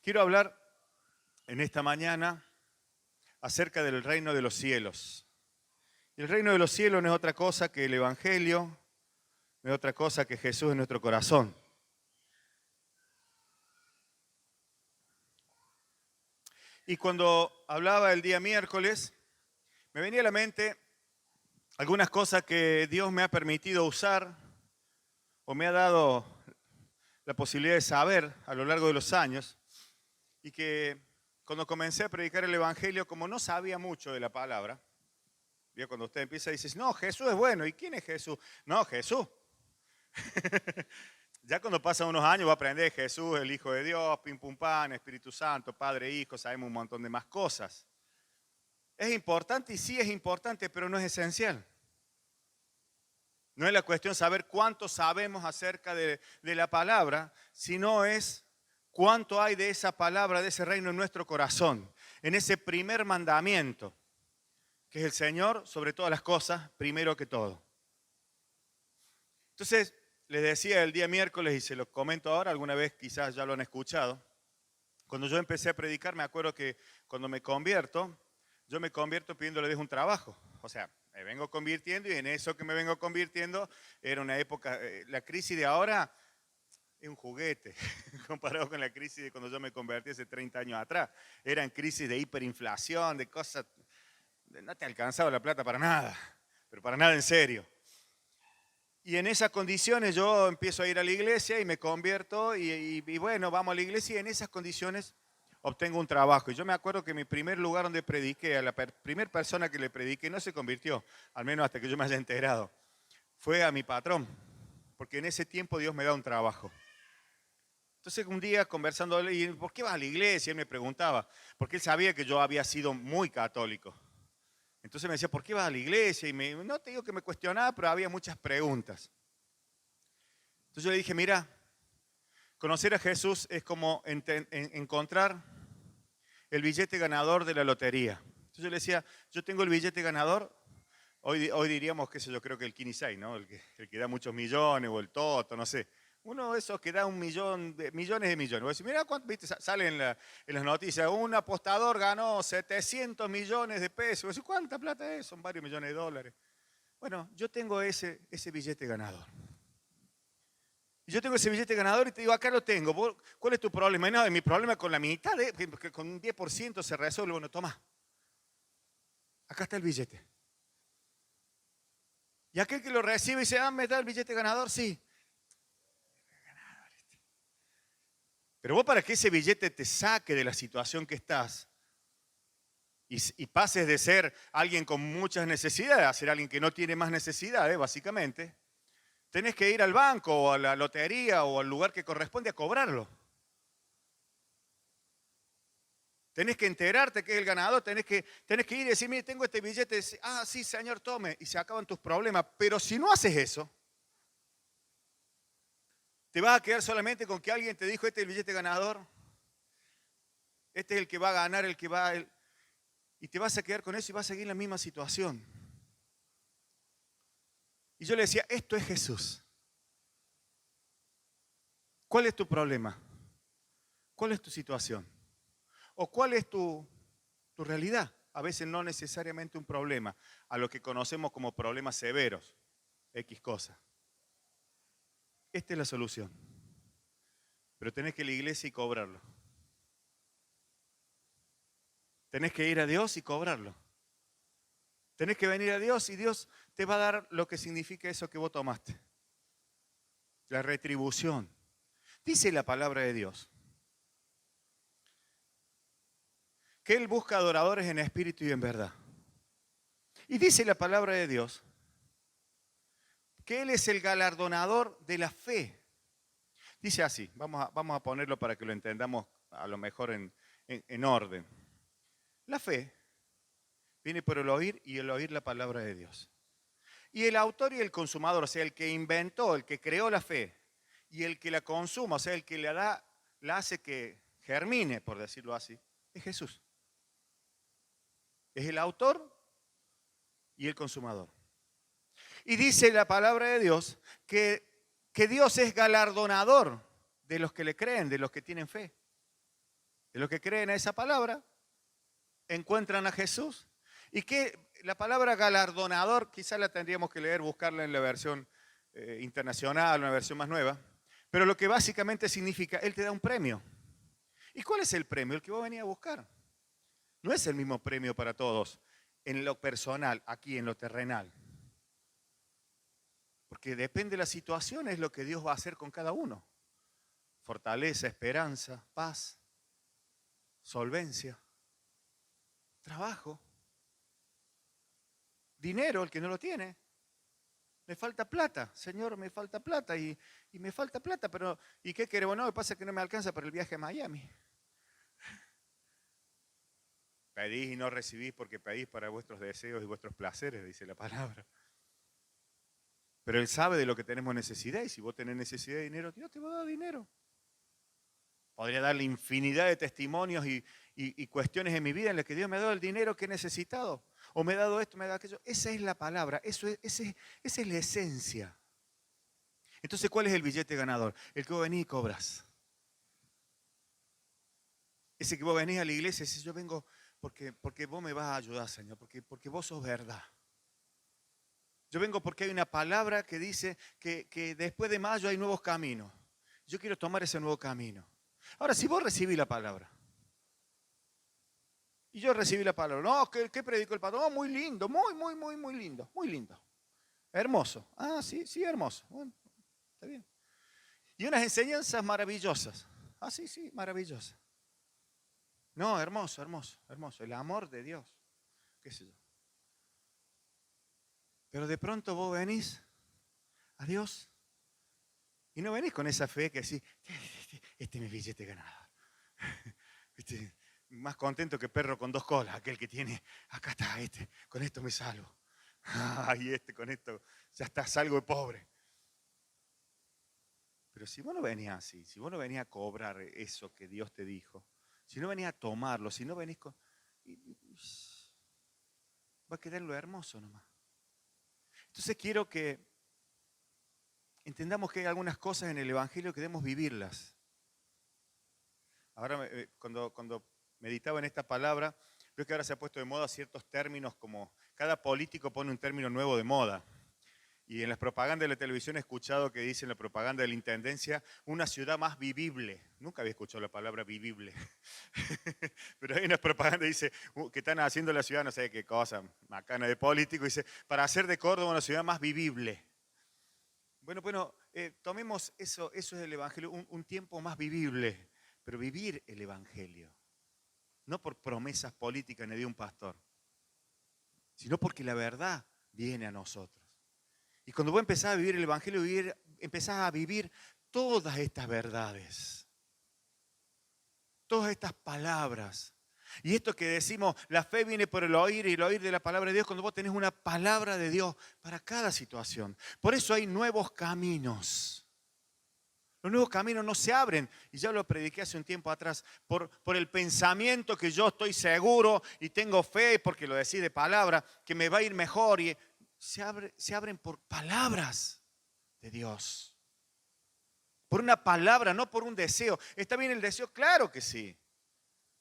Quiero hablar en esta mañana acerca del reino de los cielos. Y el reino de los cielos no es otra cosa que el Evangelio, no es otra cosa que Jesús en nuestro corazón. Y cuando hablaba el día miércoles, me venía a la mente algunas cosas que Dios me ha permitido usar o me ha dado la posibilidad de saber a lo largo de los años, y que cuando comencé a predicar el Evangelio, como no sabía mucho de la palabra, ¿vio? Cuando usted empieza y dice, no, Jesús es bueno. ¿Y quién es Jesús? No, Jesús. Ya cuando pasan unos años va a aprender Jesús, el Hijo de Dios, pim pum pan, Espíritu Santo, Padre, Hijo, sabemos un montón de más cosas. Es importante y sí es importante, pero no es esencial. No es la cuestión saber cuánto sabemos acerca de la palabra, sino es cuánto hay de esa palabra, de ese reino en nuestro corazón, en ese primer mandamiento, que es el Señor sobre todas las cosas, primero que todo. Entonces, les decía el día miércoles, y se los comento ahora, alguna vez quizás ya lo han escuchado, cuando yo empecé a predicar, me acuerdo que cuando me convierto, yo me convierto pidiéndole a Dios un trabajo. O sea, me vengo convirtiendo y en eso que me vengo convirtiendo era una época, la crisis de ahora es un juguete comparado con la crisis de cuando yo me convertí hace 30 años atrás. Eran crisis de hiperinflación, de cosas, no te alcanzaba la plata para nada, pero para nada en serio. Y en esas condiciones yo empiezo a ir a la iglesia y me convierto y bueno, vamos a la iglesia y en esas condiciones obtengo un trabajo. Y yo me acuerdo que mi primer lugar donde prediqué, a la primera persona que le prediqué no se convirtió, al menos hasta que yo me haya enterado, fue a mi patrón, porque en ese tiempo Dios me da un trabajo. Entonces un día conversando, y ¿por qué vas a la iglesia? Él me preguntaba, porque él sabía que yo había sido muy católico. Entonces me decía, ¿por qué vas a la iglesia? Y no te digo que me cuestionaba, pero había muchas preguntas. Entonces yo le dije, mira, conocer a Jesús es como encontrar el billete ganador de la lotería. Entonces yo le decía, yo tengo el billete ganador, hoy diríamos, qué sé yo, creo que el Quini 6, ¿no? El que da muchos millones, o el Toto, no sé. Uno de esos que da millones de millones. Vos decís, mira cuánto, viste, sale en las noticias, un apostador ganó 700 millones de pesos. Vos decís, ¿cuánta plata es? Son varios millones de dólares. Bueno, yo tengo ese billete ganador. Y yo tengo ese billete ganador y te digo, acá lo tengo. ¿Cuál es tu problema? No, mi problema es con la mitad, que con un 10% se resuelve. Bueno, toma. Acá está el billete. Y aquel que lo recibe y dice, ¿me da el billete ganador? Sí. Pero vos, para que ese billete te saque de la situación que estás y pases de ser alguien con muchas necesidades a ser alguien que no tiene más necesidades, básicamente, tenés que ir al banco o a la lotería o al lugar que corresponde a cobrarlo. Tenés que enterarte que es el ganador, tenés que ir y decir, mire, tengo este billete, sí, señor, tome, y se acaban tus problemas. Pero si no haces eso, te vas a quedar solamente con que alguien te dijo, este es el billete ganador, este es el que va a ganar, y te vas a quedar con eso y vas a seguir en la misma situación. Y yo le decía, esto es Jesús. ¿Cuál es tu problema? ¿Cuál es tu situación? ¿O cuál es tu realidad? A veces no necesariamente un problema, a lo que conocemos como problemas severos, X cosa. Esta es la solución. Pero tenés que ir a la iglesia y cobrarlo. Tenés que ir a Dios y cobrarlo. Tenés que venir a Dios y Dios te va a dar lo que significa eso que vos tomaste. La retribución. Dice la palabra de Dios que Él busca adoradores en espíritu y en verdad. Y dice la palabra de Dios que Él es el galardonador de la fe. Dice así, vamos a ponerlo para que lo entendamos a lo mejor en orden. La fe viene por el oír y el oír la palabra de Dios. Y el autor y el consumador, o sea, el que inventó, el que creó la fe, y el que la consuma, o sea, el que la hace que germine, por decirlo así, es Jesús. Es el autor y el consumador. Y dice la palabra de Dios que Dios es galardonador de los que le creen, de los que tienen fe. De los que creen a esa palabra, encuentran a Jesús. Y que la palabra galardonador, quizás la tendríamos que leer, buscarla en la versión internacional, una versión más nueva. Pero lo que básicamente significa, Él te da un premio. ¿Y cuál es el premio? El que vos venís a buscar. No es el mismo premio para todos, en lo personal, aquí en lo terrenal. Porque depende de la situación, es lo que Dios va a hacer con cada uno. Fortaleza, esperanza, paz, solvencia, trabajo, dinero, el que no lo tiene. Me falta plata, Señor, me falta plata y me falta plata, pero ¿y qué queremos? No, me pasa que no me alcanza para el viaje a Miami. Pedís y no recibís porque pedís para vuestros deseos y vuestros placeres, dice la palabra. Pero Él sabe de lo que tenemos necesidad y si vos tenés necesidad de dinero, Dios te va a dar dinero. Podría darle infinidad de testimonios y cuestiones en mi vida en las que Dios me ha dado el dinero que he necesitado. O me ha dado esto, me ha dado aquello. Esa es la palabra, esa es la esencia. Entonces, ¿cuál es el billete ganador? El que vos venís y cobras. Ese que vos venís a la iglesia y decís, yo vengo porque vos me vas a ayudar, Señor, porque vos sos verdad. Yo vengo porque hay una palabra que dice que después de mayo hay nuevos caminos. Yo quiero tomar ese nuevo camino. Ahora, si vos recibís la palabra, y yo recibí la palabra, no, ¿qué predicó el pastor? Oh, muy lindo, muy lindo, muy lindo. Hermoso. Ah, sí, hermoso. Bueno, está bien. Y unas enseñanzas maravillosas. Ah, sí, maravillosas. No, hermoso. El amor de Dios. ¿Qué sé yo? Pero de pronto vos venís a Dios y no venís con esa fe que decís, este es mi billete ganador. Más contento que perro con dos colas, aquel que tiene, acá está, con esto me salvo. Y con esto ya está, salgo de pobre. Pero si vos no venías así, si vos no venías a cobrar eso que Dios te dijo, si no venías a tomarlo, si no venís con... va a quedar lo hermoso nomás. Entonces quiero que entendamos que hay algunas cosas en el Evangelio que debemos vivirlas. Ahora, cuando meditaba en esta palabra, veo que ahora se ha puesto de moda ciertos términos como cada político pone un término nuevo de moda. Y en las propagandas de la televisión he escuchado que dicen la propaganda de la intendencia, una ciudad más vivible. Nunca había escuchado la palabra vivible. Pero hay una propaganda que dice que están haciendo la ciudad, no sé qué cosa, macana de político, dice, para hacer de Córdoba una ciudad más vivible. Bueno, tomemos eso es el Evangelio, un tiempo más vivible, pero vivir el Evangelio. No por promesas políticas ni de un pastor, sino porque la verdad viene a nosotros. Y cuando vos empezás a vivir el Evangelio, empezás a vivir todas estas verdades, todas estas palabras. Y esto que decimos, la fe viene por el oír y el oír de la palabra de Dios, cuando vos tenés una palabra de Dios para cada situación. Por eso hay nuevos caminos. Los nuevos caminos no se abren, y ya lo prediqué hace un tiempo atrás, por el pensamiento que yo estoy seguro y tengo fe, porque lo decí de palabra, que me va a ir mejor. Y se abren por palabras de Dios. Por una palabra, no por un deseo. ¿Está bien el deseo? Claro que sí.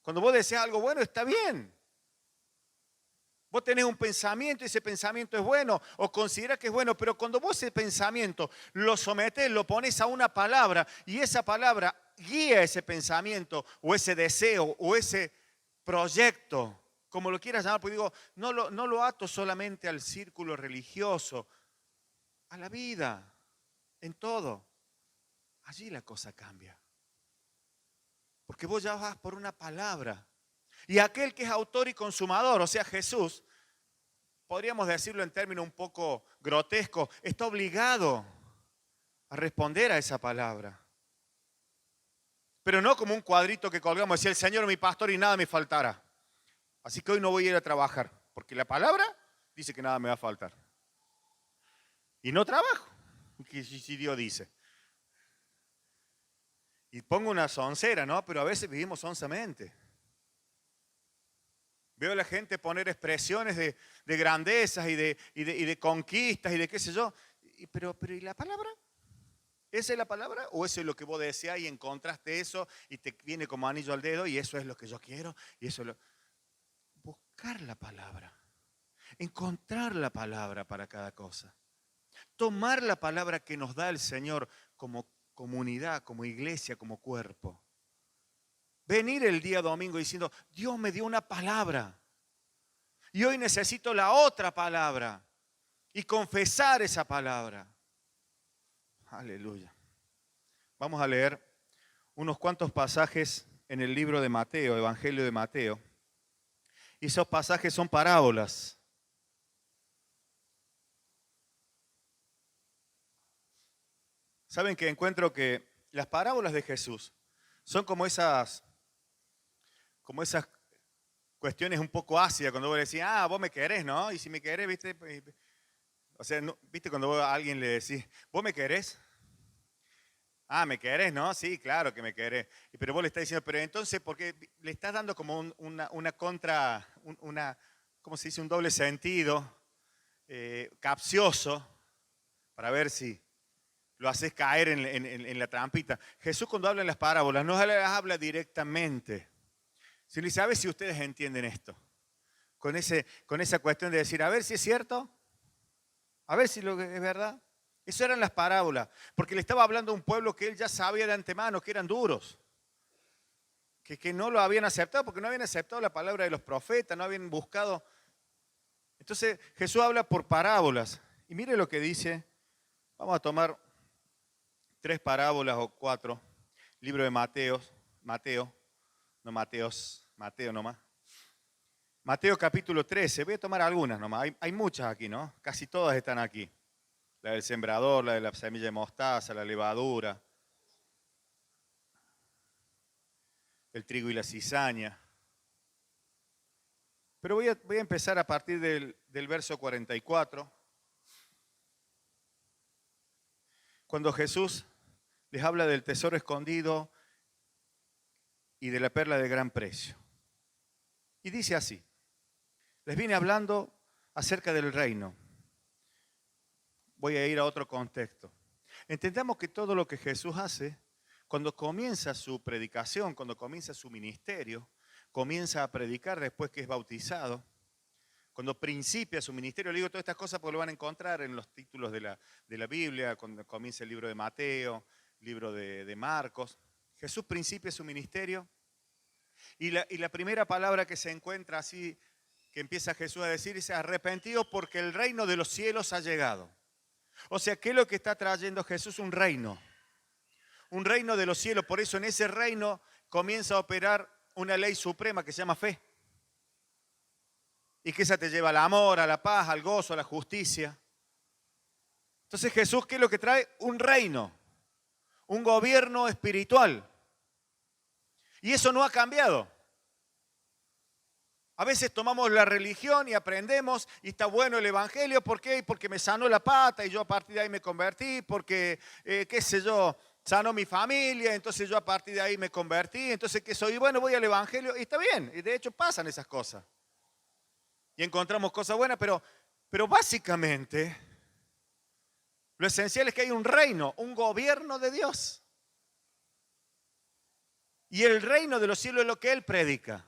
Cuando vos deseas algo bueno, está bien. Vos tenés un pensamiento y ese pensamiento es bueno o considerás que es bueno, pero cuando vos ese pensamiento lo sometés, lo pones a una palabra y esa palabra guía ese pensamiento o ese deseo o ese proyecto, como lo quieras llamar, porque digo, no lo ato solamente al círculo religioso, a la vida, en todo. Allí la cosa cambia. Porque vos ya vas por una palabra. Y aquel que es autor y consumador, o sea, Jesús, podríamos decirlo en términos un poco grotescos, está obligado a responder a esa palabra. Pero no como un cuadrito que colgamos, decía el Señor mi pastor y nada me faltará. Así que hoy no voy a ir a trabajar, porque la palabra dice que nada me va a faltar. Y no trabajo, si Dios dice. Y pongo una soncera, ¿no? Pero a veces vivimos sonsamente. Veo a la gente poner expresiones de grandezas y de conquistas y de qué sé yo. Pero ¿y la palabra? ¿Esa es la palabra o eso es lo que vos deseás y encontraste eso y te viene como anillo al dedo y eso es lo que yo quiero? Y eso es lo... Buscar la palabra, encontrar la palabra para cada cosa. Tomar la palabra que nos da el Señor como comunidad, como iglesia, como cuerpo. Venir el día domingo diciendo, Dios me dio una palabra y hoy necesito la otra palabra y confesar esa palabra. Aleluya. Vamos a leer unos cuantos pasajes en el libro de Mateo, Evangelio de Mateo. Y esos pasajes son parábolas. Saben que encuentro que las parábolas de Jesús son como esas cuestiones un poco ácidas cuando vos le decís, vos me querés, ¿no? Y si me querés, ¿viste? O sea, ¿viste cuando vos a alguien le decís, ¿vos me querés? ¿Me querés, no? Sí, claro que me querés. Pero vos le estás diciendo, pero entonces, ¿por qué le estás dando como una contra, ¿cómo se dice? Un doble sentido, capcioso, para ver si lo haces caer en la trampita. Jesús cuando habla en las parábolas no las habla directamente. Si le dice, a ver si ustedes entienden esto. Con esa cuestión de decir, a ver si es cierto, a ver si lo que es verdad. Eso eran las parábolas, porque le estaba hablando a un pueblo que él ya sabía de antemano que eran duros, que no lo habían aceptado, porque no habían aceptado la palabra de los profetas, no habían buscado. Entonces Jesús habla por parábolas. Y mire lo que dice, vamos a tomar 3 parábolas o 4, libro de Mateo nomás. Mateo capítulo 13, voy a tomar algunas nomás, hay muchas aquí, ¿no? Casi todas están aquí. La del sembrador, la de la semilla de mostaza, la levadura, el trigo y la cizaña. Pero voy a empezar a partir del verso 44, cuando Jesús les habla del tesoro escondido y de la perla de gran precio. Y dice así, les vine hablando acerca del reino. Voy a ir a otro contexto. Entendamos que todo lo que Jesús hace, cuando comienza su predicación, cuando comienza su ministerio, comienza a predicar después que es bautizado, cuando principia su ministerio, le digo todas estas cosas porque lo van a encontrar en los títulos de la Biblia, cuando comienza el libro de Mateo, libro de Marcos. Jesús principia su ministerio y la primera palabra que se encuentra así, que empieza Jesús a decir, es arrepentidos porque el reino de los cielos ha llegado. O sea, ¿qué es lo que está trayendo Jesús? Un reino de los cielos. Por eso en ese reino comienza a operar una ley suprema que se llama fe. Y que esa te lleva al amor, a la paz, al gozo, a la justicia. Entonces Jesús, ¿qué es lo que trae? Un reino, un gobierno espiritual. Y eso no ha cambiado. A veces tomamos la religión y aprendemos y está bueno el evangelio. ¿Por qué? Porque me sanó la pata y yo a partir de ahí me convertí. Porque, qué sé yo, sanó mi familia, entonces yo a partir de ahí me convertí. Entonces, ¿qué soy? Bueno, voy al evangelio y está bien. Y de hecho pasan esas cosas. Y encontramos cosas buenas, pero básicamente lo esencial es que hay un reino, un gobierno de Dios. Y el reino de los cielos es lo que Él predica.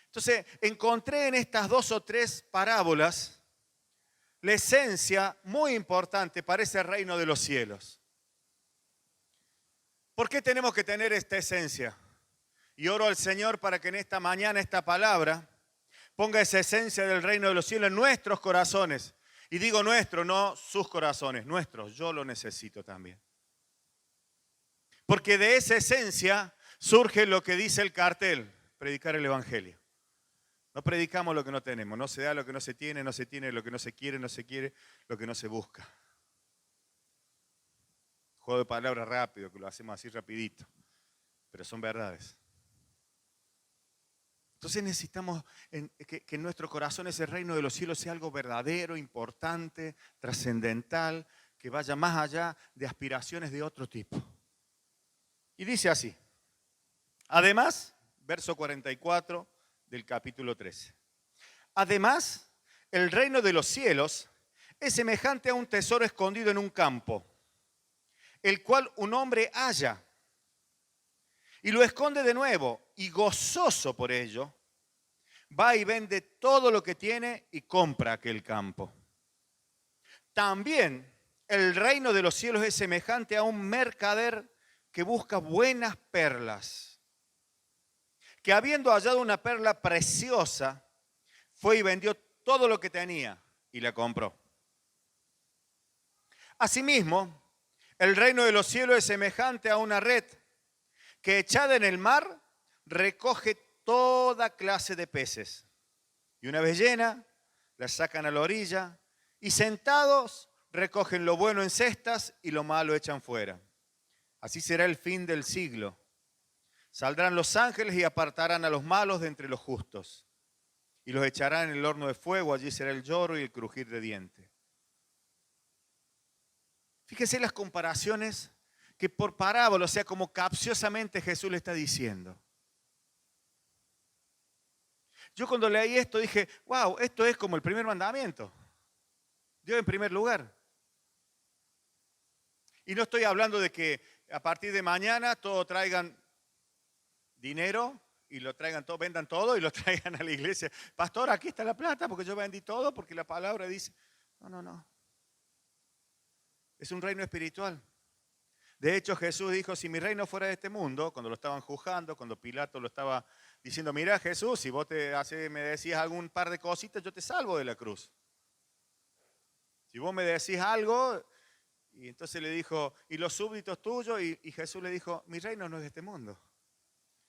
Entonces, encontré en estas 2 o 3 parábolas la esencia muy importante para ese reino de los cielos. ¿Por qué tenemos que tener esta esencia? Y oro al Señor para que en esta mañana esta palabra ponga esa esencia del reino de los cielos en nuestros corazones. Y digo nuestro, no sus corazones, nuestros. Yo lo necesito también. Porque de esa esencia surge lo que dice el cartel, predicar el evangelio. No predicamos lo que no tenemos, no se da lo que no se tiene lo que no se quiere lo que no se busca. Juego de palabras rápido, que lo hacemos así rapidito, pero son verdades. Entonces necesitamos que en nuestro corazón ese reino de los cielos sea algo verdadero, importante, trascendental, que vaya más allá de aspiraciones de otro tipo. Y dice así, además, verso 44 del capítulo 13. Además, el reino de los cielos es semejante a un tesoro escondido en un campo, el cual un hombre halla y lo esconde de nuevo y gozoso por ello, va y vende todo lo que tiene y compra aquel campo. También el reino de los cielos es semejante a un mercader que busca buenas perlas, que habiendo hallado una perla preciosa, fue y vendió todo lo que tenía y la compró. Asimismo, el reino de los cielos es semejante a una red que echada en el mar recoge toda clase de peces. Y una vez llena, la sacan a la orilla y sentados recogen lo bueno en cestas y lo malo echan fuera. Así será el fin del siglo. Saldrán los ángeles y apartarán a los malos de entre los justos y los echarán en el horno de fuego. Allí será el lloro y el crujir de dientes. Fíjese las comparaciones que por parábola, o sea, como capciosamente Jesús le está diciendo. Yo cuando leí esto dije, wow, esto es como el primer mandamiento. Dios en primer lugar. Y no estoy hablando de que a partir de mañana todos traigan dinero y lo traigan todo, vendan todo y lo traigan a la iglesia. Pastor, aquí está la plata porque yo vendí todo, porque la palabra dice. No. Es un reino espiritual. De hecho, Jesús dijo, si mi reino fuera de este mundo, cuando lo estaban juzgando, cuando Pilato lo estaba diciendo, mira Jesús, si vos me decías algún par de cositas, yo te salvo de la cruz. Si vos me decís algo, y entonces le dijo, ¿y los súbditos tuyos? Y Jesús le dijo, mi reino no es de este mundo.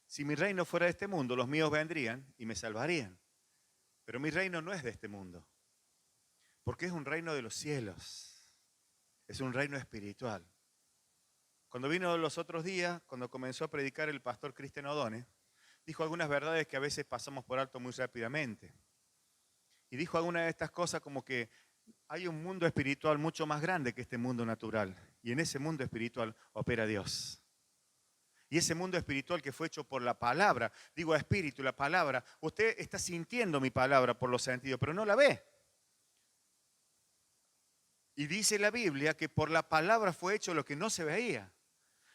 Si mi reino fuera de este mundo, los míos vendrían y me salvarían. Pero mi reino no es de este mundo, porque es un reino de los cielos. Es un reino espiritual. Cuando vino los otros días, cuando comenzó a predicar el pastor Cristian O'Donnell, dijo algunas verdades que a veces pasamos por alto muy rápidamente. Y dijo algunas de estas cosas como que hay un mundo espiritual mucho más grande que este mundo natural. Y en ese mundo espiritual opera Dios. Y ese mundo espiritual que fue hecho por la palabra, digo espíritu, la palabra, usted está sintiendo mi palabra por los sentidos, pero no la ve. Y dice la Biblia que por la palabra fue hecho lo que no se veía.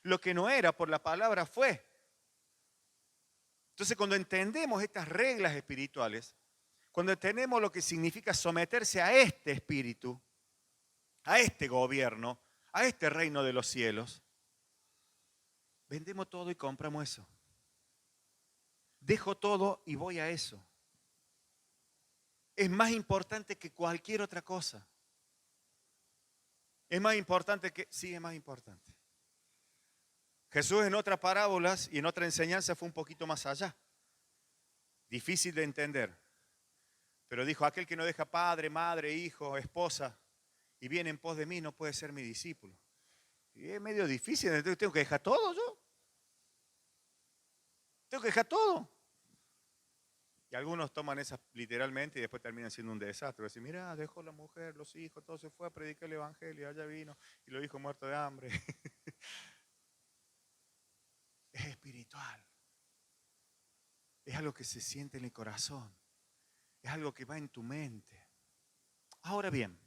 Lo que no era, por la palabra fue. Entonces, cuando entendemos estas reglas espirituales, cuando entendemos lo que significa someterse a este espíritu, a este gobierno, a este reino de los cielos, vendemos todo y compramos eso. Dejo todo y voy a eso. Es más importante que cualquier otra cosa. Es más importante que... Sí, es más importante. Jesús en otras parábolas y en otra enseñanza fue un poquito más allá. Difícil de entender. Pero dijo, aquel que no deja padre, madre, hijo, esposa y viene en pos de mí no puede ser mi discípulo. Y es medio difícil, tengo que dejar todo yo. Tengo que dejar todo. Y algunos toman esas literalmente y después terminan siendo un desastre. Decir, mira, dejó la mujer, los hijos, todo se fue a predicar el evangelio, allá vino y lo dijo muerto de hambre. Es espiritual. Es algo que se siente en el corazón. Es algo que va en tu mente. Ahora bien,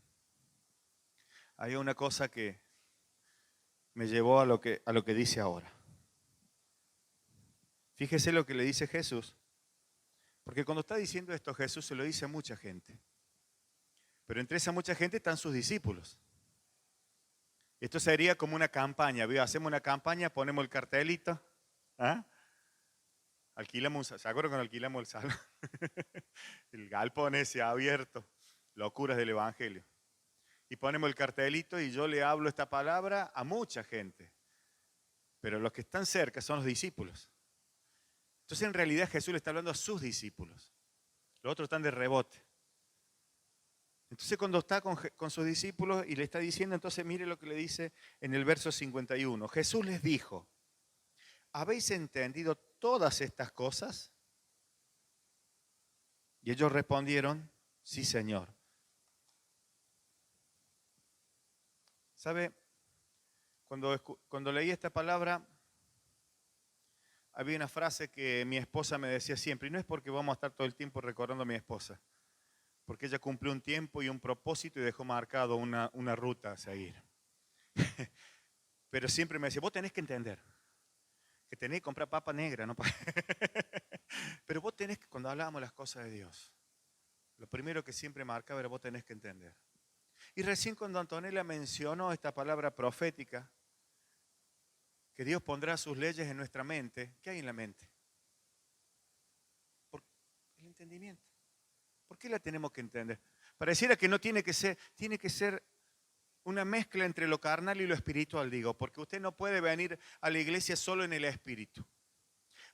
hay una cosa que me llevó a lo que dice ahora. Fíjese lo que le dice Jesús. Porque cuando está diciendo esto, Jesús se lo dice a mucha gente. Pero entre esa mucha gente están sus discípulos. Esto sería como una campaña. Hacemos una campaña, ponemos el cartelito. ¿Ah? Alquilamos, ¿se acuerdan cuando alquilamos el salón? El galpón ese abierto. Locuras del evangelio. Y ponemos el cartelito y yo le hablo esta palabra a mucha gente. Pero los que están cerca son los discípulos. Entonces en realidad Jesús le está hablando a sus discípulos. Los otros están de rebote. Entonces cuando está con sus discípulos y le está diciendo, entonces mire lo que le dice en el verso 51. Jesús les dijo, ¿habéis entendido todas estas cosas? Y ellos respondieron, sí, Señor. ¿Sabe? Cuando leí esta palabra, había una frase que mi esposa me decía siempre, y no es porque vamos a estar todo el tiempo recordando a mi esposa, porque ella cumplió un tiempo y un propósito y dejó marcado una ruta a seguir. Pero siempre me decía, vos tenés que entender que tenés que comprar papa negra, ¿no? Pero vos tenés que, cuando hablábamos las cosas de Dios, lo primero que siempre marcaba era vos tenés que entender. Y recién cuando Antonella mencionó esta palabra profética, que Dios pondrá sus leyes en nuestra mente, ¿qué hay en la mente? El entendimiento. ¿Por qué la tenemos que entender? Pareciera que no tiene que ser una mezcla entre lo carnal y lo espiritual, digo, porque usted no puede venir a la iglesia solo en el espíritu.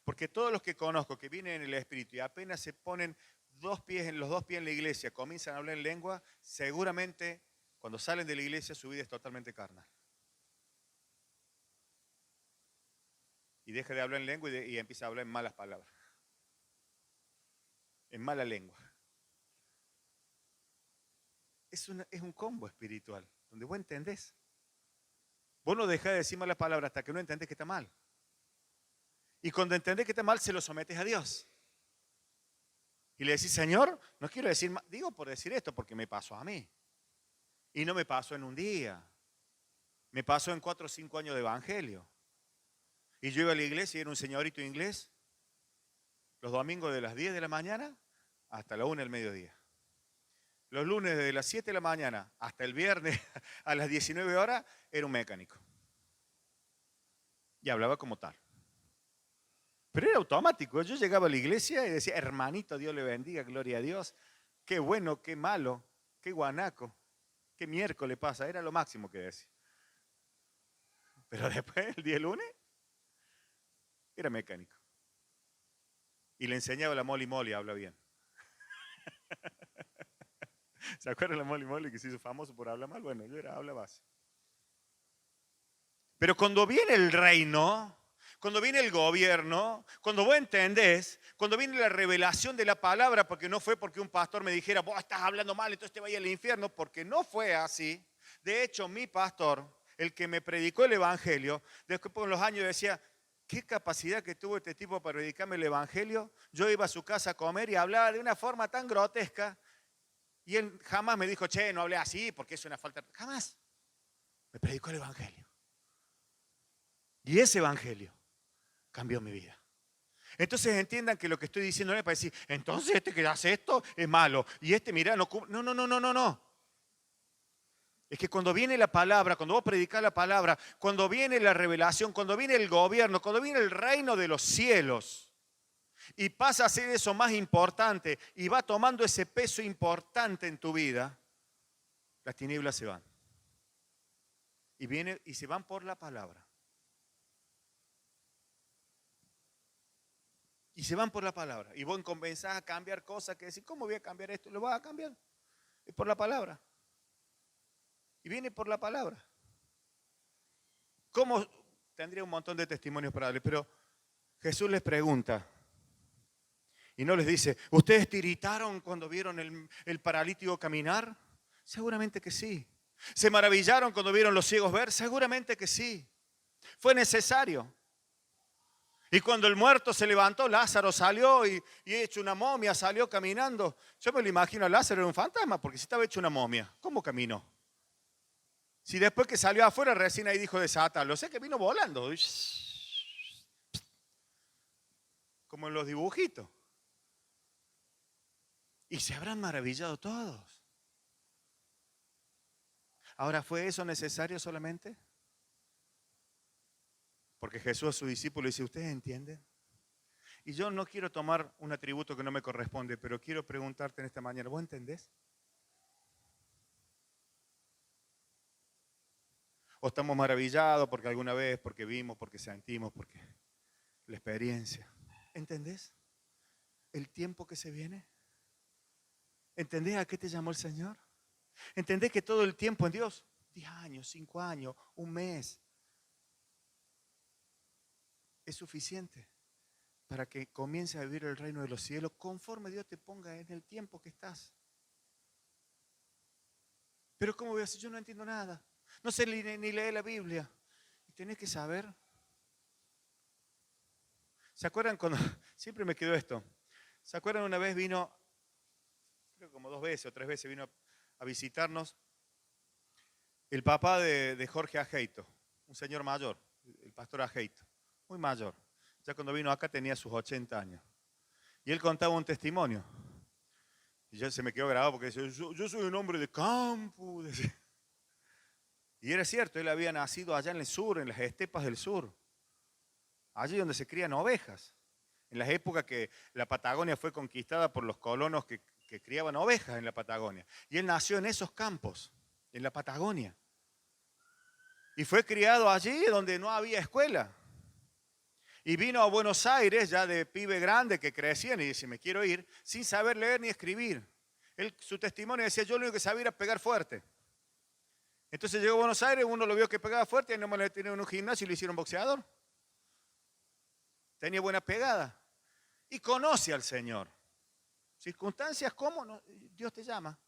Porque todos los que conozco que vienen en el espíritu y apenas se ponen los dos pies en la iglesia, comienzan a hablar en lengua, seguramente cuando salen de la iglesia su vida es totalmente carnal. Y deja de hablar en lengua y empieza a hablar en malas palabras. En mala lengua. Es un combo espiritual, donde vos entendés. Vos no dejás de decir malas palabras hasta que no entendés que está mal. Y cuando entendés que está mal, se lo sometes a Dios. Y le decís, Señor, no quiero decir más, digo por decir esto, porque me pasó a mí. Y no me pasó en un día. Me pasó en 4 o 5 años de evangelio. Y yo iba a la iglesia y era un señorito inglés, los domingos de las 10 de la mañana hasta la 1 del mediodía. Los lunes de las 7 de la mañana hasta el viernes a las 19 horas era un mecánico. Y hablaba como tal. Pero era automático. Yo llegaba a la iglesia y decía, hermanito, Dios le bendiga, gloria a Dios. Qué bueno, qué malo, qué guanaco, qué miércoles pasa. Era lo máximo que decía. Pero después, el día lunes, era mecánico. Y le enseñaba la Molly Molly, habla bien. ¿Se acuerdan de la Molly Molly que se hizo famoso por hablar mal? Bueno, yo hablaba así. Pero cuando viene el reino, cuando viene el gobierno, cuando vos entendés, cuando viene la revelación de la palabra, porque no fue porque un pastor me dijera, vos estás hablando mal, entonces te vayas al infierno, porque no fue así. De hecho, mi pastor, el que me predicó el evangelio, después por los años decía, qué capacidad que tuvo este tipo para predicarme el evangelio. Yo iba a su casa a comer y hablaba de una forma tan grotesca. Y él jamás me dijo, che, no hablé así porque es una falta. Jamás. Me predicó el evangelio. Y ese evangelio cambió mi vida. Entonces entiendan que lo que estoy diciendo no es para decir, entonces este que hace esto es malo. Y este, mira, no. No. Es que cuando viene la palabra, cuando vos predicás la palabra, cuando viene la revelación, cuando viene el gobierno, cuando viene el reino de los cielos, y pasa a ser eso más importante, y va tomando ese peso importante en tu vida, las tinieblas se van. Y se van por la palabra. Y se van por la palabra. Y vos comenzás a cambiar cosas que decís, ¿cómo voy a cambiar esto? Lo vas a cambiar. Es por la palabra. Y viene por la palabra. ¿Cómo? Tendría un montón de testimonios para darles, pero Jesús les pregunta. Y no les dice, ¿ustedes tiritaron cuando vieron el paralítico caminar? Seguramente que sí. ¿Se maravillaron cuando vieron los ciegos ver? Seguramente que sí. Fue necesario. Y cuando el muerto se levantó, Lázaro salió y hecho una momia, salió caminando. Yo me lo imagino a Lázaro era un fantasma, porque si estaba hecho una momia, ¿cómo caminó? Si después que salió afuera recién ahí dijo desátalo, sé que vino volando. Como en los dibujitos. Y se habrán maravillado todos. Ahora, ¿fue eso necesario solamente? Porque Jesús a sus discípulos dice, ¿ustedes entienden? Y yo no quiero tomar un atributo que no me corresponde, pero quiero preguntarte en esta mañana, ¿vos entendés? ¿O estamos maravillados porque alguna vez, porque vimos, porque sentimos, porque la experiencia? ¿Entendés el tiempo que se viene? ¿Entendés a qué te llamó el Señor? ¿Entendés que todo el tiempo en Dios, 10 años, 5 años, un mes, es suficiente para que comiences a vivir el reino de los cielos conforme Dios te ponga en el tiempo que estás? Pero ¿cómo voy a hacer? Yo no entiendo nada. No sé ni leer la Biblia. Y tenés que saber. ¿Se acuerdan cuando, siempre me quedó esto? ¿Se acuerdan una vez vino, creo que como 2 veces o 3 veces, vino a visitarnos el papá de Jorge Ajeito? un señor mayor, el pastor Ajeito, muy mayor. Ya cuando vino acá tenía sus 80 años. Y él contaba un testimonio. Y ya se me quedó grabado porque decía, yo soy un hombre de campo. Decía. Y era cierto, él había nacido allá en el sur, en las estepas del sur. Allí donde se crían ovejas. En las épocas que la Patagonia fue conquistada por los colonos que criaban ovejas en la Patagonia. Y él nació en esos campos, en la Patagonia. Y fue criado allí donde no había escuela. Y vino a Buenos Aires ya de pibe grande que crecían y dice, me quiero ir, sin saber leer ni escribir. Su testimonio decía, yo lo único que sabía era pegar fuerte. Entonces llegó a Buenos Aires, uno lo vio que pegaba fuerte y no me lo tenían en un gimnasio y lo hicieron boxeador. Tenía buena pegada. Y conoce al Señor. Circunstancias, ¿cómo? No, Dios te llama.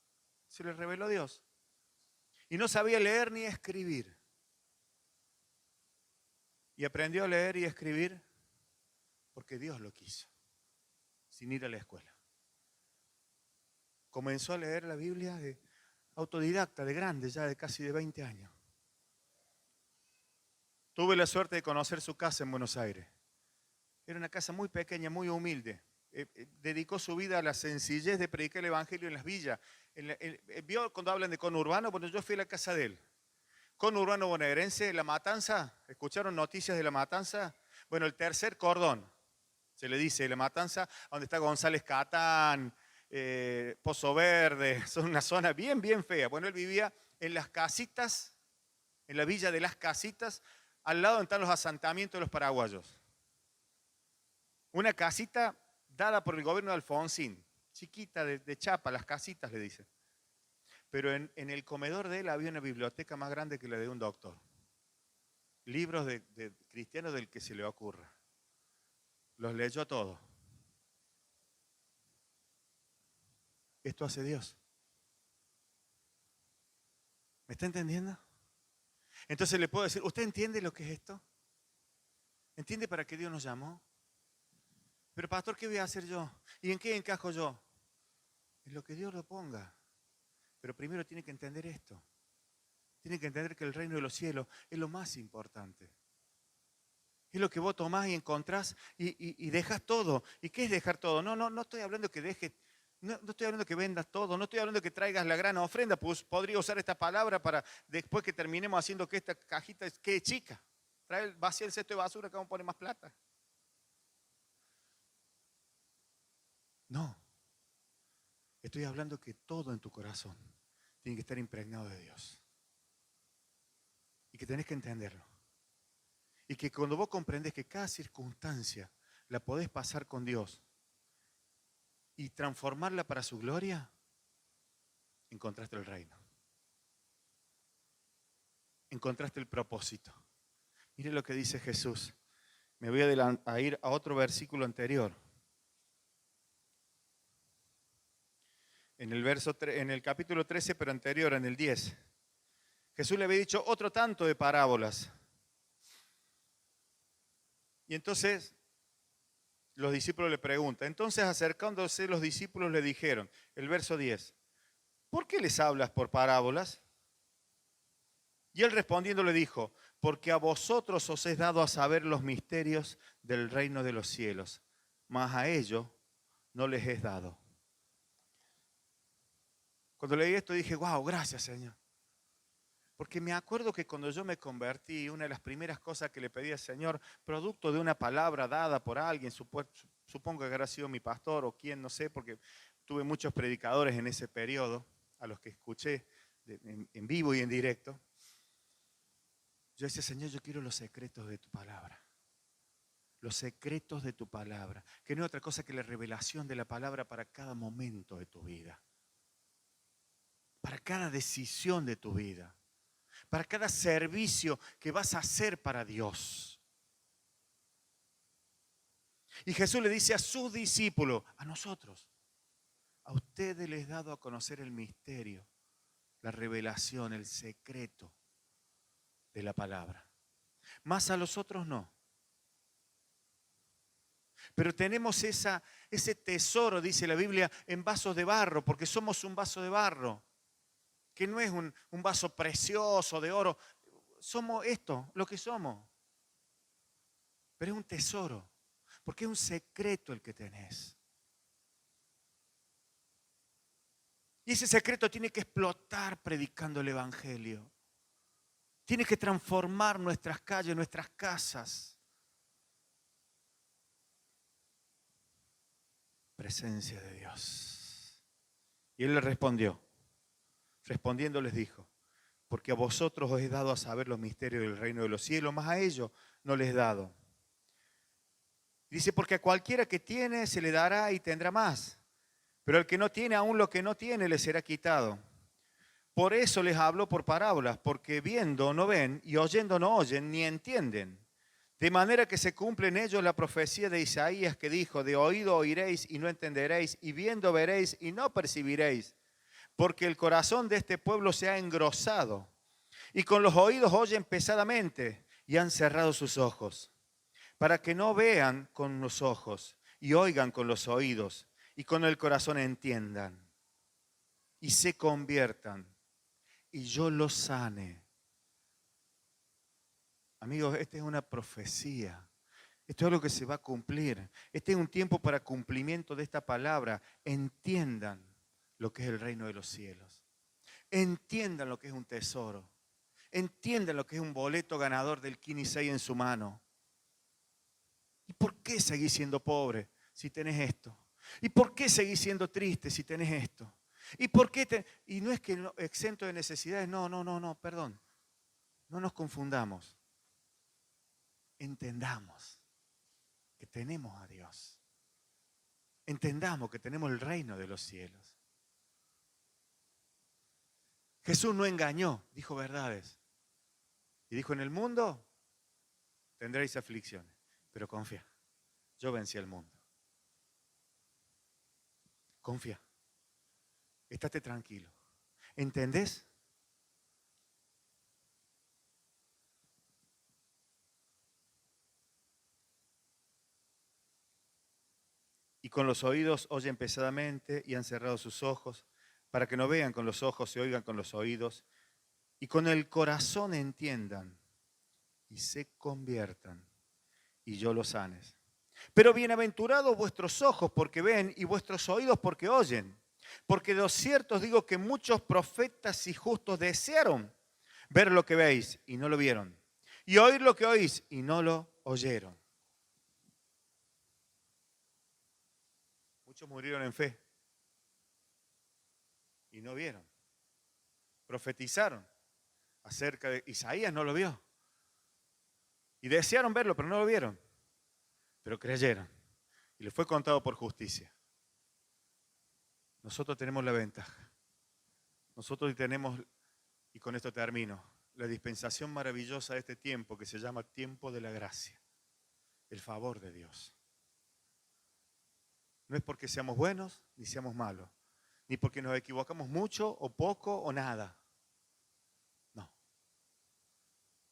Se le reveló Dios. Y no sabía leer ni escribir. Y aprendió a leer y escribir porque Dios lo quiso, sin ir a la escuela. Comenzó a leer la Biblia de autodidacta, de grande, ya de casi de 20 años. Tuve la suerte de conocer su casa en Buenos Aires. Era una casa muy pequeña, muy humilde. Dedicó su vida a la sencillez de predicar el Evangelio en las villas. ¿Vio cuando hablan de conurbano? Bueno, yo fui a la casa de él. Conurbano bonaerense, La Matanza. ¿Escucharon noticias de La Matanza? Bueno, el tercer cordón, se le dice, La Matanza, donde está González Catán, Pozo Verde. Son una zona bien, bien fea. Bueno, él vivía en las casitas, en la villa de las casitas, al lado donde están los asentamientos de los paraguayos. Una casita dada por el gobierno de Alfonsín, chiquita, de chapa, las casitas le dicen. Pero en el comedor de él había una biblioteca más grande que la de un doctor. Libros de cristianos del que se le ocurra. Los leyó todos. Esto hace Dios. ¿Me está entendiendo? Entonces le puedo decir, ¿usted entiende lo que es esto? ¿Entiende para qué Dios nos llamó? Pero pastor, ¿qué voy a hacer yo? ¿Y en qué encajo yo? En lo que Dios lo ponga. Pero primero tiene que entender esto. Tiene que entender que el reino de los cielos es lo más importante. Es lo que vos tomás y encontrás y dejas todo. ¿Y qué es dejar todo? No estoy hablando que dejes, no estoy hablando que vendas todo, no estoy hablando que traigas la gran ofrenda, pues podría usar esta palabra para después que terminemos haciendo que esta cajita quede chica. Vacía el cesto de basura que vamos a poner más plata. No. Estoy hablando que todo en tu corazón tiene que estar impregnado de Dios. Y que tenés que entenderlo. Y que cuando vos comprendes que cada circunstancia la podés pasar con Dios y transformarla para su gloria, encontraste el reino. Encontraste el propósito. Mire lo que dice Jesús. Me voy a ir a otro versículo anterior. En el capítulo 13, pero anterior, en el 10. Jesús le había dicho otro tanto de parábolas. Y entonces los discípulos le preguntan. Entonces acercándose los discípulos le dijeron, el verso 10, ¿por qué les hablas por parábolas? Y él respondiendo le dijo, porque a vosotros os es dado a saber los misterios del reino de los cielos, mas a ellos no les es dado. Cuando leí esto dije, wow, gracias Señor. Porque me acuerdo que cuando yo me convertí, una de las primeras cosas que le pedí al Señor, producto de una palabra dada por alguien, supongo que habrá sido mi pastor o quien, no sé, porque tuve muchos predicadores en ese periodo, a los que escuché en vivo y en directo. Yo decía, Señor, yo quiero los secretos de tu palabra. Los secretos de tu palabra, que no es otra cosa que la revelación de la palabra para cada momento de tu vida. Para cada decisión de tu vida. Para cada servicio que vas a hacer para Dios. Y Jesús le dice a sus discípulos, a nosotros, a ustedes les he dado a conocer el misterio, la revelación, el secreto de la palabra. Más a los otros no. Pero tenemos ese tesoro, dice la Biblia, en vasos de barro, porque somos un vaso de barro. Que no es un vaso precioso de oro. somos esto, lo que somos. Pero es un tesoro, porque es un secreto el que tenés. Y ese secreto tiene que explotar predicando el Evangelio. Tiene que transformar nuestras calles, nuestras casas. Presencia de Dios. Y él le respondió. Respondiendo les dijo, porque a vosotros os he dado a saber los misterios del reino de los cielos, mas a ellos no les he dado. Dice, porque a cualquiera que tiene se le dará y tendrá más, pero al que no tiene, aún lo que no tiene le será quitado. Por eso les hablo por parábolas, porque viendo no ven y oyendo no oyen ni entienden. De manera que se cumple en ellos la profecía de Isaías que dijo, de oído oiréis y no entenderéis, y viendo veréis y no percibiréis. Porque el corazón de este pueblo se ha engrosado, y con los oídos oyen pesadamente, y han cerrado sus ojos, para que no vean con los ojos, y oigan con los oídos, y con el corazón entiendan, y se conviertan, y yo los sane. Amigos, esta es una profecía. Esto es algo que se va a cumplir. Este es un tiempo para cumplimiento de esta palabra. Entiendan lo que es el reino de los cielos. Entiendan lo que es un tesoro. Entiendan lo que es un boleto ganador del Kini 6 en su mano. ¿Y por qué seguís siendo pobre si tenés esto? ¿Y por qué seguís siendo triste si tenés esto? ¿Y por qué y no es que exento de necesidades? No, perdón. No nos confundamos. Entendamos que tenemos a Dios. Entendamos que tenemos el reino de los cielos. Jesús no engañó, dijo verdades. Y dijo, en el mundo tendréis aflicciones, pero confía, yo vencí al mundo. Confía, estate tranquilo. ¿Entendés? Y con los oídos oyen pesadamente y han cerrado sus ojos, para que no vean con los ojos y oigan con los oídos, y con el corazón entiendan y se conviertan, y yo los sanes. Pero bienaventurados vuestros ojos porque ven y vuestros oídos porque oyen. Porque de cierto os digo que muchos profetas y justos desearon ver lo que veis y no lo vieron, y oír lo que oís y no lo oyeron. Muchos murieron en fe y no vieron. Profetizaron acerca de Isaías, no lo vio. Y desearon verlo, pero no lo vieron. Pero creyeron. Y les fue contado por justicia. Nosotros tenemos la ventaja. Nosotros tenemos, y con esto termino, la dispensación maravillosa de este tiempo que se llama tiempo de la gracia. El favor de Dios. No es porque seamos buenos ni seamos malos. Ni porque nos equivocamos mucho o poco o nada. No.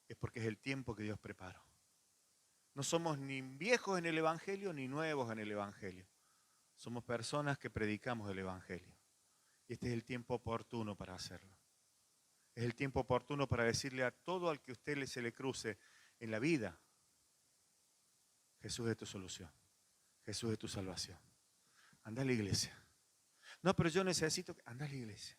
Es porque es el tiempo que Dios preparó. No somos ni viejos en el Evangelio ni nuevos en el Evangelio. Somos personas que predicamos el Evangelio. Y este es el tiempo oportuno para hacerlo. Es el tiempo oportuno para decirle a todo al que usted se le cruce en la vida, Jesús es tu solución. Jesús es tu salvación. Anda a la iglesia. No, pero yo necesito que... Anda a la iglesia.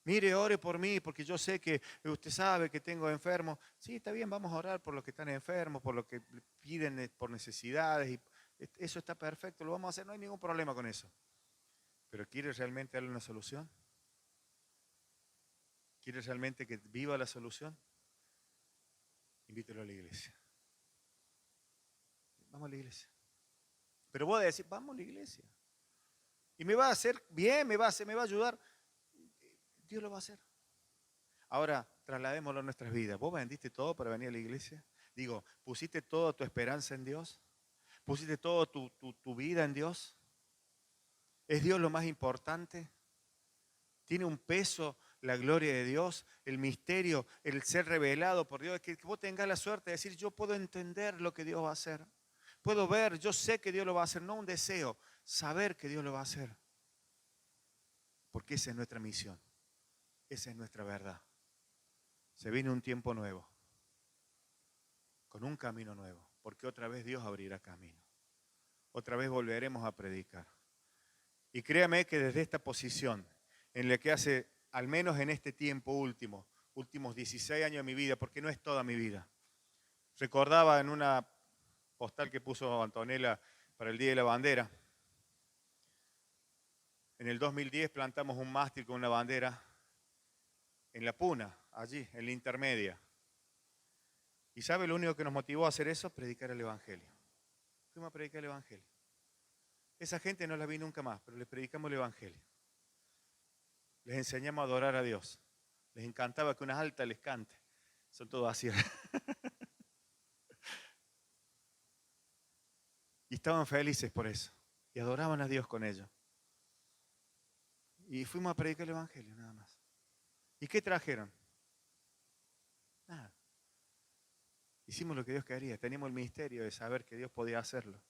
Mire, ore por mí, porque yo sé que usted sabe que tengo enfermos. Sí, está bien, vamos a orar por los que están enfermos, por los que piden por necesidades. Y eso está perfecto, lo vamos a hacer, no hay ningún problema con eso. Pero ¿quiere realmente darle una solución? ¿Quiere realmente que viva la solución? Invítelo a la iglesia. Vamos a la iglesia. Pero vos decís, vamos a la iglesia. Y me va a hacer bien, me va a ayudar. Dios lo va a hacer. Ahora, trasladémoslo a nuestras vidas. ¿Vos vendiste todo para venir a la iglesia? Digo, ¿pusiste toda tu esperanza en Dios? ¿Pusiste toda tu vida en Dios? ¿Es Dios lo más importante? ¿Tiene un peso la gloria de Dios, el misterio, el ser revelado por Dios? Que vos tengas la suerte de decir, yo puedo entender lo que Dios va a hacer. Puedo ver, yo sé que Dios lo va a hacer, no un deseo, saber que Dios lo va a hacer. Porque esa es nuestra misión, esa es nuestra verdad. Se viene un tiempo nuevo, con un camino nuevo, porque otra vez Dios abrirá camino. Otra vez volveremos a predicar. Y créame que desde esta posición, en la que hace, al menos en este tiempo últimos 16 años de mi vida, porque no es toda mi vida, recordaba en una postal que puso Antonella para el Día de la Bandera, en el 2010 plantamos un mástil con una bandera en La Puna, allí, en la intermedia. ¿Y sabe lo único que nos motivó a hacer eso? Predicar el Evangelio. Fuimos a predicar el Evangelio. Esa gente no la vi nunca más, pero les predicamos el Evangelio. Les enseñamos a adorar a Dios. Les encantaba que una alta les cante. Son todos así. Y estaban felices por eso. Y adoraban a Dios con ello. Y fuimos a predicar el Evangelio, nada más. ¿Y qué trajeron? Nada. Hicimos lo que Dios quería. Teníamos el misterio de saber que Dios podía hacerlo.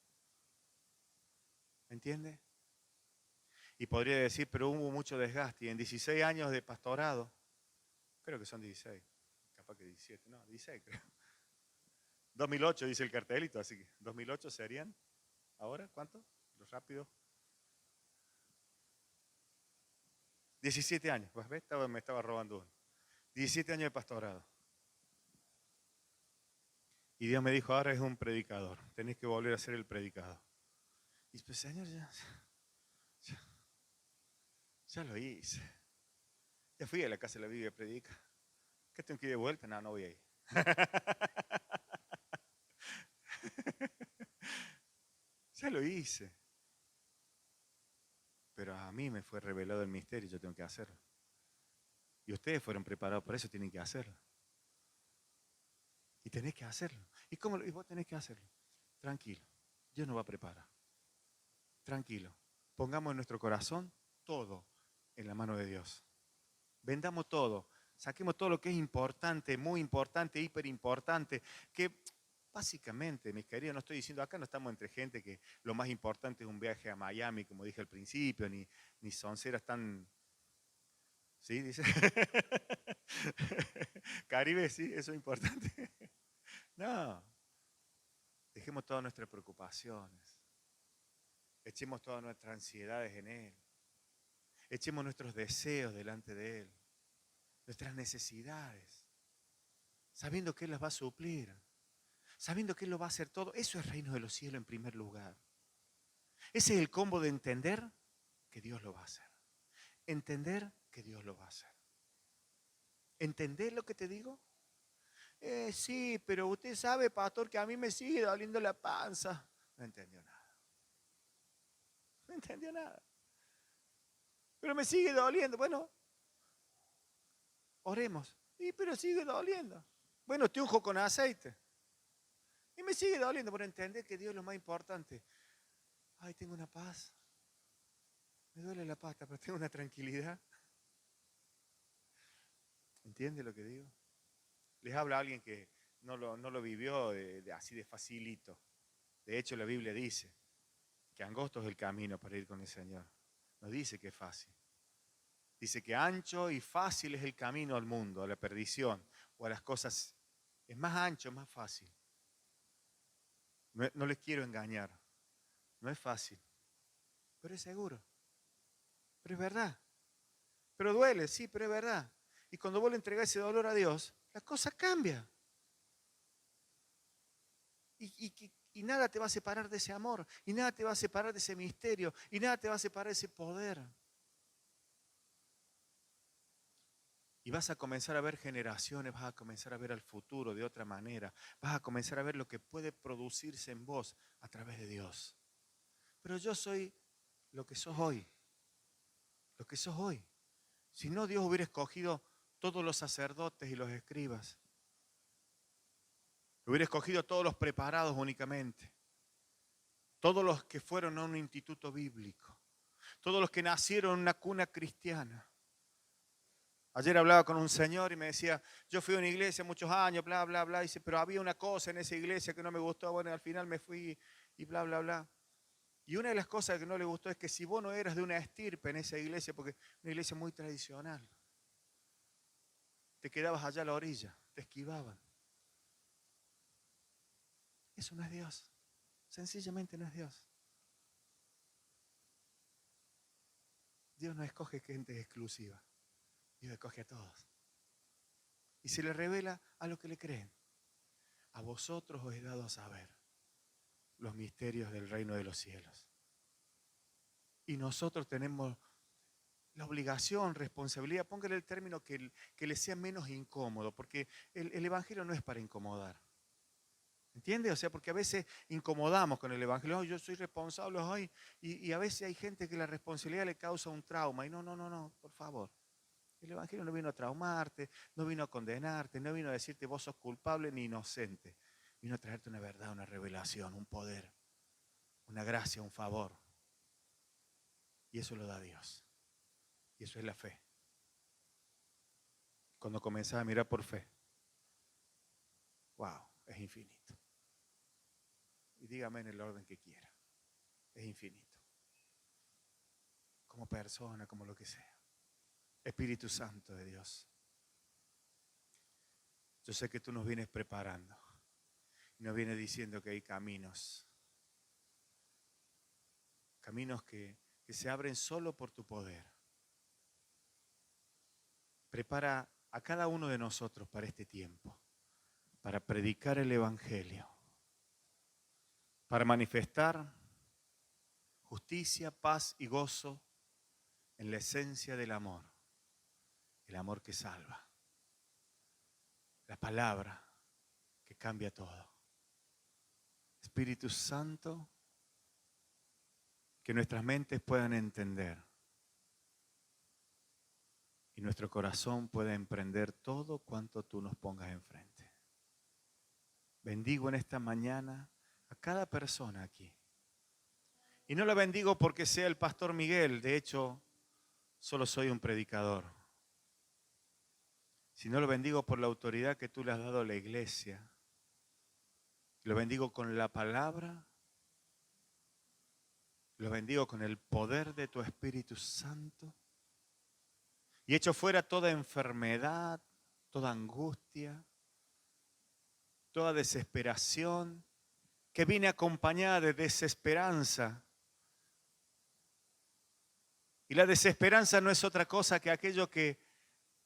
¿Entiende? Y podría decir, pero hubo mucho desgaste. Y en 16 años de pastorado, creo que son 16, capaz que 17, no, 16 creo. 2008 dice el cartelito, así que 2008 serían, ¿ahora cuánto? Lo rápido. 17 años, pues ves, me estaba robando uno. 17 años de pastorado. Y Dios me dijo, ahora es un predicador, tenés que volver a ser el predicador. Y pues, Señor, ya lo hice. Ya fui a la casa de la Biblia a predicar. ¿Qué tengo que ir de vuelta? No, no voy a ir. Ya lo hice. Pero a mí me fue revelado el misterio y yo tengo que hacerlo. Y ustedes fueron preparados por eso, tienen que hacerlo. Y tenés que hacerlo. ¿Y vos tenés que hacerlo? Tranquilo. Dios nos va a preparar. Tranquilo. Pongamos en nuestro corazón todo en la mano de Dios. Vendamos todo. Saquemos todo lo que es importante, muy importante, hiper importante. Que básicamente, mis queridos, no estoy diciendo, acá no estamos entre gente que lo más importante es un viaje a Miami, como dije al principio, ni sonceras tan... ¿Sí? Dice. Caribe, sí, eso es importante. No. Dejemos todas nuestras preocupaciones. Echemos todas nuestras ansiedades en Él. Echemos nuestros deseos delante de Él. Nuestras necesidades. Sabiendo que Él las va a suplir. Sabiendo que Él lo va a hacer todo. Eso es reino de los cielos en primer lugar. Ese es el combo de entender que Dios lo va a hacer. Entender que Dios lo va a hacer. ¿Entendés lo que te digo? Sí, pero usted sabe, pastor, que a mí me sigue doliendo la panza. No entendió nada. No entendió nada. Pero me sigue doliendo. Bueno, oremos. Sí, pero sigue doliendo. Bueno, te unjo con aceite. Y me sigue doliendo por entender que Dios es lo más importante. Ay, tengo una paz. Me duele la pata, pero tengo una tranquilidad. ¿Entiende lo que digo? Les habla a alguien que no lo vivió así de facilito. De hecho, la Biblia dice que angosto es el camino para ir con el Señor. No dice que es fácil. Dice que ancho y fácil es el camino al mundo, a la perdición o a las cosas. Es más ancho, más fácil. No les quiero engañar. No es fácil. Pero es seguro. Pero es verdad. Pero duele, sí, pero es verdad. Y cuando vos le entregás ese dolor a Dios, la cosa cambia. Y nada te va a separar de ese amor. Y nada te va a separar de ese misterio. Y nada te va a separar de ese poder. Y vas a comenzar a ver generaciones, vas a comenzar a ver al futuro de otra manera. Vas a comenzar a ver lo que puede producirse en vos a través de Dios. Pero yo soy lo que sos hoy. Lo que sos hoy. Si no, Dios hubiera escogido todos los sacerdotes y los escribas. Hubiera escogido todos los preparados únicamente. Todos los que fueron a un instituto bíblico. Todos los que nacieron en una cuna cristiana. Ayer hablaba con un señor y me decía, yo fui a una iglesia muchos años, bla, bla, bla. Dice, pero había una cosa en esa iglesia que no me gustó. Bueno, al final me fui y bla, bla, bla. Y una de las cosas que no le gustó es que si vos no eras de una estirpe en esa iglesia, porque es una iglesia muy tradicional. te quedabas allá a la orilla, te esquivaban. Eso no es Dios. Sencillamente no es Dios. Dios no escoge gente exclusiva. Dios escoge a todos. Y se le revela a los que le creen. A vosotros os he dado a saber los misterios del reino de los cielos. Y nosotros tenemos la obligación, responsabilidad, póngale el término que le sea menos incómodo, porque el Evangelio no es para incomodar. ¿Entiende? O sea, porque a veces incomodamos con el Evangelio. Oh, yo soy responsable hoy. Y a veces hay gente que la responsabilidad le causa un trauma. Y no, por favor. El Evangelio no vino a traumarte, no vino a condenarte, no vino a decirte vos sos culpable ni inocente. Vino a traerte una verdad, una revelación, un poder, una gracia, un favor. Y eso lo da Dios. Y eso es la fe. Cuando comenzás a mirar por fe, wow, es infinito. Y dígame en el orden que quiera. Es infinito. Como persona, como lo que sea. Espíritu Santo de Dios. Yo sé que tú nos vienes preparando. Y nos vienes diciendo que hay caminos. Caminos que se abren solo por tu poder. Prepara a cada uno de nosotros para este tiempo. Para predicar el Evangelio. Para manifestar justicia, paz y gozo en la esencia del amor. El amor que salva. La palabra que cambia todo. Espíritu Santo, que nuestras mentes puedan entender y nuestro corazón pueda emprender todo cuanto tú nos pongas enfrente. Bendigo en esta mañana a cada persona aquí. Y no la bendigo porque sea el pastor Miguel, de hecho, solo soy un predicador. Sino lo bendigo por la autoridad que tú le has dado a la iglesia. Lo bendigo con la palabra. Lo bendigo con el poder de tu Espíritu Santo. Y echo fuera toda enfermedad, toda angustia, toda desesperación, que viene acompañada de desesperanza. Y la desesperanza no es otra cosa que aquello que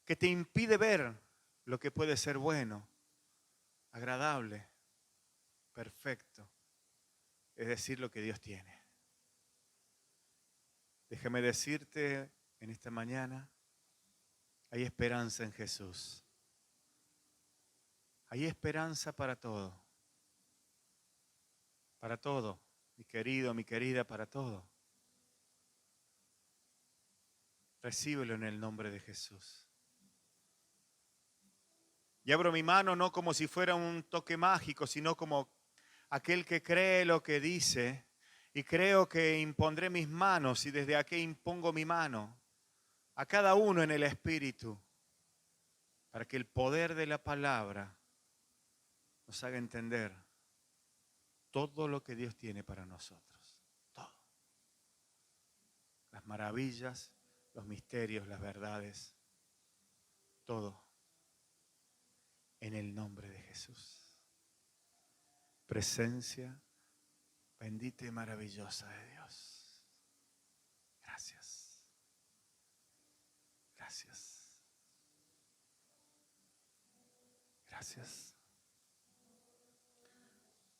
te impide ver lo que puede ser bueno, agradable, perfecto. Es decir, lo que Dios tiene. Déjame decirte en esta mañana, hay esperanza en Jesús. Hay esperanza para todo. Para todo, mi querido, mi querida, para todo. Recíbelo en el nombre de Jesús. Y abro mi mano no como si fuera un toque mágico, sino como aquel que cree lo que dice. Y creo que impondré mis manos y desde aquí impongo mi mano a cada uno en el Espíritu para que el poder de la palabra nos haga entender todo lo que Dios tiene para nosotros. Todo. Las maravillas, los misterios, las verdades. Todo. En el nombre de Jesús. Presencia bendita y maravillosa de Dios. Gracias. Gracias. Gracias.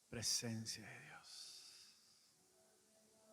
Presencia de Dios.